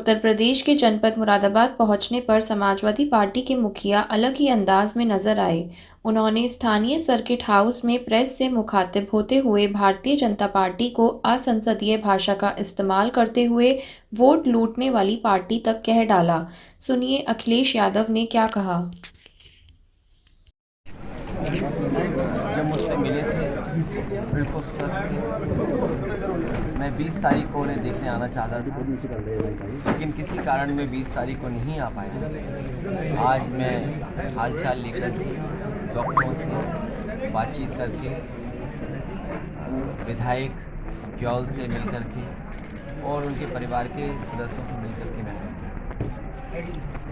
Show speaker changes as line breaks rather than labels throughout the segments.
उत्तर प्रदेश के जनपद मुरादाबाद पहुंचने पर समाजवादी पार्टी के मुखिया अलग ही अंदाज में नजर आए। उन्होंने स्थानीय सर्किट हाउस में प्रेस से मुखातिब होते हुए भारतीय जनता पार्टी को असंसदीय भाषा का इस्तेमाल करते हुए वोट लूटने वाली पार्टी तक कह डाला। सुनिए अखिलेश यादव ने क्या कहा।
जब मुझसे मिले थे बिल्कुल स्वस्थ थे। मैं 20 तारीख को उन्हें देखने आना चाहता था, लेकिन किसी कारण मैं 20 तारीख को नहीं आ पाया। आज मैं हालचाल लेकर के डॉक्टरों से बातचीत करके, विधायक क्योल से मिल कर के और उनके परिवार के सदस्यों से मिल कर के मैं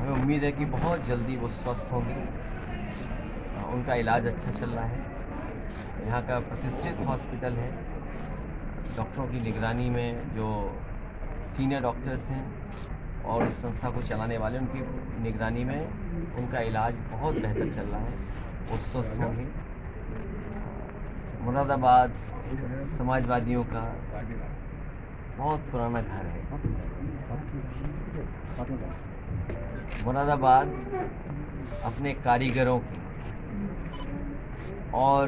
हमें उम्मीद है कि बहुत जल्दी वो स्वस्थ होंगे। उनका इलाज अच्छा चल रहा है। यहाँ का प्रतिष्ठित हॉस्पिटल है। डॉक्टरों की निगरानी में जो सीनियर डॉक्टर्स हैं और इस संस्था को चलाने वाले, उनकी निगरानी में उनका इलाज बहुत बेहतर चल रहा है। वो स्वस्थ होंगे। मुरादाबाद समाजवादियों का बहुत पुराना घर है। मुरादाबाद अपने कारीगरों की और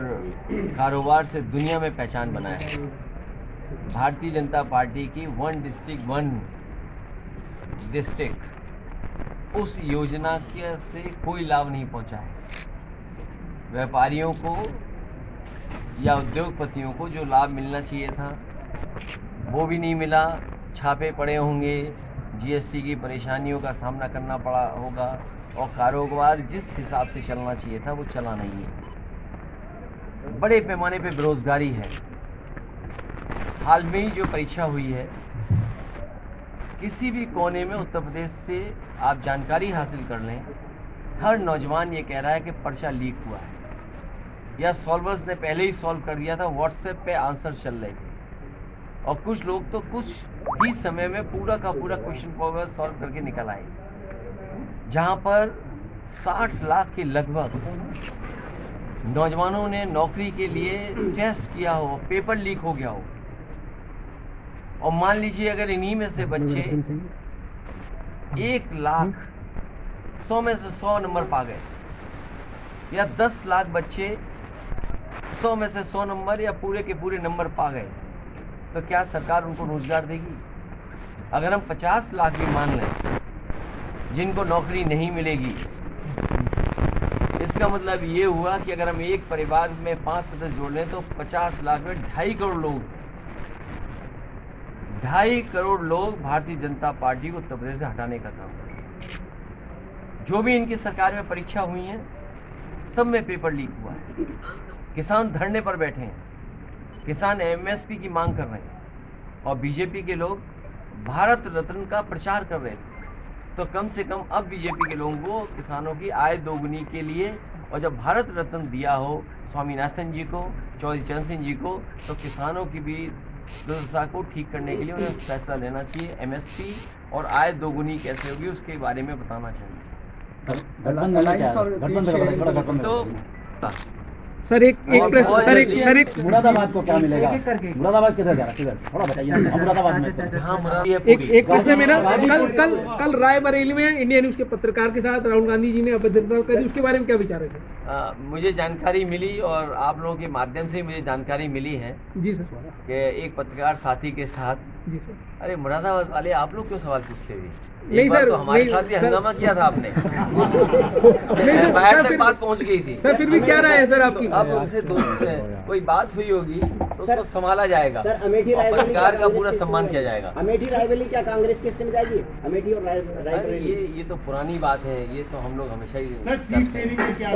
कारोबार से दुनिया में पहचान बनाया है। भारतीय जनता पार्टी की वन डिस्ट्रिक्ट उस योजना के से कोई लाभ नहीं पहुंचा है। व्यापारियों को या उद्योगपतियों को जो लाभ मिलना चाहिए था वो भी नहीं मिला। छापे पड़े होंगे, जीएसटी की परेशानियों का सामना करना पड़ा होगा और कारोबार जिस हिसाब से चलना चाहिए था वो चला नहीं है। बड़े पैमाने पे बेरोजगारी है। हाल में ही जो परीक्षा हुई है, किसी भी कोने में उत्तर प्रदेश से आप जानकारी हासिल कर लें, हर नौजवान ये कह रहा है कि पर्चा लीक हुआ है या सॉल्वर्स ने पहले ही सॉल्व कर दिया था। व्हाट्सएप पे आंसर चल रहे थे और कुछ लोग तो कुछ ही समय में पूरा का पूरा क्वेश्चन पेपर सॉल्व करके निकल आए। जहाँ पर 60 लाख के लगभग नौजवानों ने नौकरी के लिए टेस्ट किया हो, पेपर लीक हो गया हो, और मान लीजिए अगर इन्हीं में से बच्चे 1 लाख 100 में से 100 नंबर पा गए या 10 लाख बच्चे 100 में से 100 नंबर या पूरे के पूरे नंबर पा गए, तो क्या सरकार उनको रोजगार देगी? अगर हम 50 लाख भी मान लें जिनको नौकरी नहीं मिलेगी, इसका मतलब ये हुआ कि अगर हम एक परिवार में 5 सदस्य जोड़ लें तो 50 लाख में 2.5 करोड़ लोग 2.5 करोड़ लोग भारतीय जनता पार्टी को उत्तर प्रदेश से हटाने का काम करें। जो भी इनकी सरकार में परीक्षा हुई हैं, सब में पेपर लीक हुआ है। किसान धरने पर बैठे हैं, किसान एमएसपी की मांग कर रहे हैं और बीजेपी के लोग भारत रत्न का प्रचार कर रहे थे। तो कम से कम अब बीजेपी के लोगों को किसानों की आय दोगुनी के लिए, और जब भारत रत्न दिया हो स्वामीनाथन जी को, चौधरी चरण सिंह जी को, तो किसानों की भी दुर्दशा को ठीक करने के लिए उन्हें फैसला लेना चाहिए। एमएसपी और आय दोगुनी कैसे होगी उसके बारे में बताना चाहिए। तो
सर एक
मुरादाबाद को क्या मिलेगा? मुरादाबाद किधर जा रहा है? किधर थोड़ा बताइए ना। मुरादाबाद में
हाँ,
एक प्रश्न मेरा, कल रायबरेली में इंडिया न्यूज के पत्रकार के साथ राहुल गांधी जी ने अभद्रता करी, उसके बारे में क्या विचार है सर?
मुझे जानकारी मिली और आप लोगों के माध्यम से मुझे जानकारी मिली है
जी सर
कि एक पत्रकार साथी के साथ।
जी सर।
अरे मुरादाबाद वाले आप लोग क्यों सवाल पूछते हुए?
नहीं सर,
तो हमारे साथ भी हंगामा किया था आपने। तक बात पहुंच गई थी
सर। फिर भी क्या राय है सर आपकी?
अब उनसे कोई बात हुई होगी तो उसको संभाला जाएगा
सर। अमेठी
पत्रकार का पूरा सम्मान किया जाएगा।
अमेठी रायबरेली क्या कांग्रेस के हिस्से में जाएगी? अमेठी और रायबरेली
ये तो पुरानी बात है। ये तो हम लोग हमेशा ही
सीट शेयरिंग में क्या?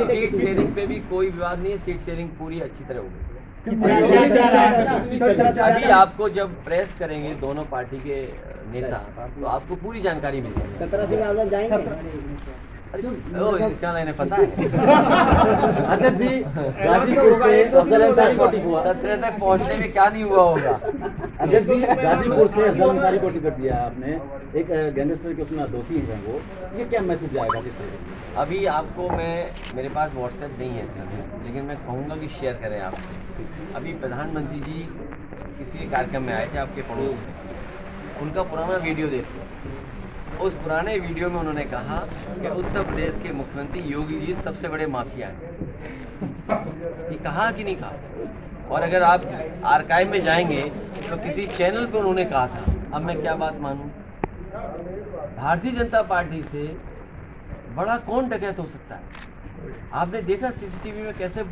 सीट शेयरिंग पे भी कोई विवाद नहीं है। सीट शेयरिंग पूरी अच्छी तरह होगी। अभी आपको जब प्रेस करेंगे दोनों पार्टी के नेता, तो आपको पूरी जानकारी मिल जाएगी।
17 सिंह आजाद जाएंगे?
इसका मैंने पता है।
अध्यक्ष जी, गाजीपुर से अफजल अंसारी को टिकट हुआ।
17 तक पहुंचने में क्या नहीं हुआ होगा।
अध्यक्ष जी, गाजीपुर से अफजल अंसारी को टिकट दिया आपने, एक गैंगस्टर के उसमें दोषी हैं वो, ये क्या मैसेज जाएगा किससे?
अभी आपको मेरे पास व्हाट्सएप नहीं है इस समय, लेकिन मैं कहूँगा कि शेयर करें आपसे। अभी प्रधानमंत्री जी किसी कार्यक्रम में आए थे आपके पड़ोस में, उनका पुराना वीडियो देखो। उस पुराने वीडियो में उन्होंने कहा कि उत्तर प्रदेश के मुख्यमंत्री योगी जी सबसे बड़े माफिया हैं। ये कहा कि नहीं कहा? और अगर आप आर्काइव में जाएंगे तो किसी चैनल पर उन्होंने कहा था। अब मैं क्या बात मानूं? भारतीय जनता पार्टी से बड़ा कौन डकैत हो सकता है? आपने देखा सीसीटीवी में कैसे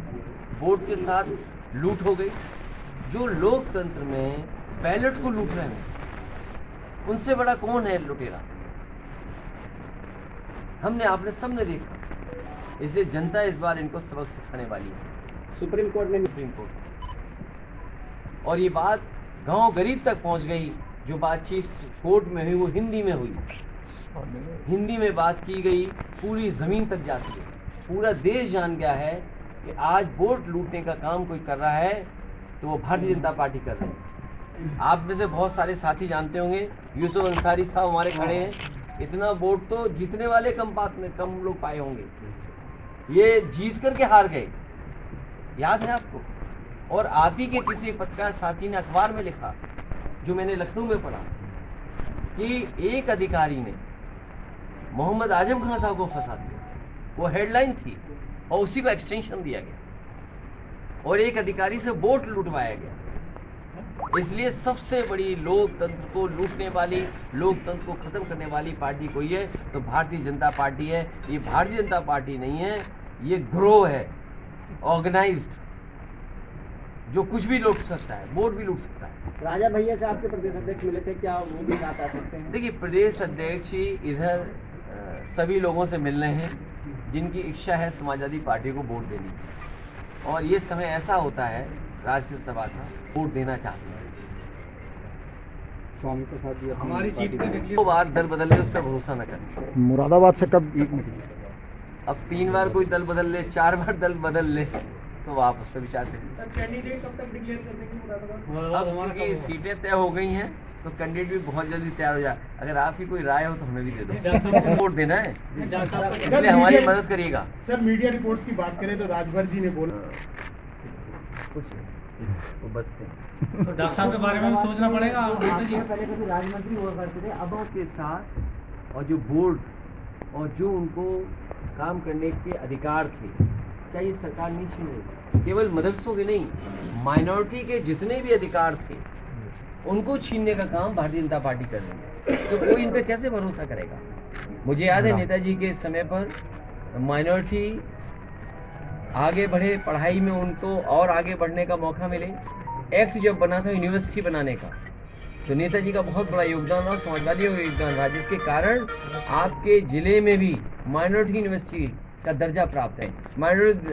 वोट के साथ लूट हो गई। जो लोकतंत्र में बैलेट को लूट रहे हैं, उनसे बड़ा कौन है लुटेरा? हमने आपने सबने देखा। इसलिए जनता इस बार इनको सबक सिखाने वाली है।
सुप्रीम कोर्ट ने
और ये बात गांव गरीब तक पहुंच गई। जो बातचीत कोर्ट में हुई वो हिंदी में हुई। हिंदी में बात की गई, पूरी ज़मीन तक जाती है। पूरा देश जान गया है कि आज वोट लूटने का काम कोई कर रहा है तो वो भारतीय जनता पार्टी कर रही है। आप में से बहुत सारे साथी जानते होंगे, यूसुफ अंसारी साहब हमारे खड़े हैं। इतना वोट तो जीतने वाले कम लोग पाए होंगे। ये जीत करके हार गए, याद है आपको? और आप ही के किसी पत्रकार साथी ने अखबार में लिखा, जो मैंने लखनऊ में पढ़ा, कि एक अधिकारी ने मोहम्मद आजम खान साहब को फंसा दिया। वो हेडलाइन थी और उसी को एक्सटेंशन दिया गया और एक अधिकारी से वोट लुटवाया गया। इसलिए सबसे बड़ी लोकतंत्र को लूटने वाली, लोकतंत्र को खत्म करने वाली पार्टी कोई है तो भारतीय जनता पार्टी है। ये भारतीय जनता पार्टी नहीं है, ये गिरोह है, ऑर्गेनाइज्ड, जो कुछ भी लूट सकता है, वोट भी लूट सकता है।
राजा भैया से आपके प्रदेश अध्यक्ष मिले थे, क्या वो भी साथ आ सकते हैं?
देखिए, प्रदेश अध्यक्ष ही इधर सभी लोगों से मिलने हैं जिनकी इच्छा है समाजवादी पार्टी को वोट देनी। और ये समय ऐसा होता है राज्यसभा का, वोट देना चाहते हैं।
स्वामी प्रसाद जी
हमारी सीट पे
2 बार दल बदले, उस पर भरोसा न करें।
मुरादाबाद से कब
अब 3 बार कोई दल बदल ले, 4 बार दल बदल ले, तो आप उस पर विचार करें।
कैंडिडेट कब तक डिक्लेयर कर देंगे मुरादाबाद?
अब क्योंकि सीटें तय हो गई हैं तो कैंडिडेट भी बहुत जल्दी तैयार हो जाए। अगर आपकी कोई राय हो तो हमें भी दे दो, वोट देना है, इसलिए हमारी मदद करिएगा।
सर, मीडिया रिपोर्ट्स की बात करें तो राजभर जी ने बोला
कुछ वो बचते हैं।
तो डॉक्टर साहब के बारे में भी सोचना पड़ेगा।
पहले कभी राजमंत्री हुआ करते थे, अब के साथ और जो बोर्ड और जो उनको काम करने के अधिकार थे, क्या ये सरकार नहीं छीन रही? केवल मदरसों के नहीं, माइनॉरिटी के जितने भी अधिकार थे उनको छीनने का काम भारतीय जनता पार्टी कर रही है। तो कोई इन पे कैसे भरोसा करेगा? मुझे याद है नेताजी के समय पर माइनॉरिटी आगे बढ़े पढ़ाई में, उनको और आगे बढ़ने का मौका मिले। एक्ट जब बना था यूनिवर्सिटी बनाने का, तो नेताजी का बहुत बड़ा योगदान और समाजवादियों का योगदान रहा, जिसके कारण आपके ज़िले में भी माइनॉरिटी यूनिवर्सिटी का दर्जा प्राप्त है। माइनॉरिटी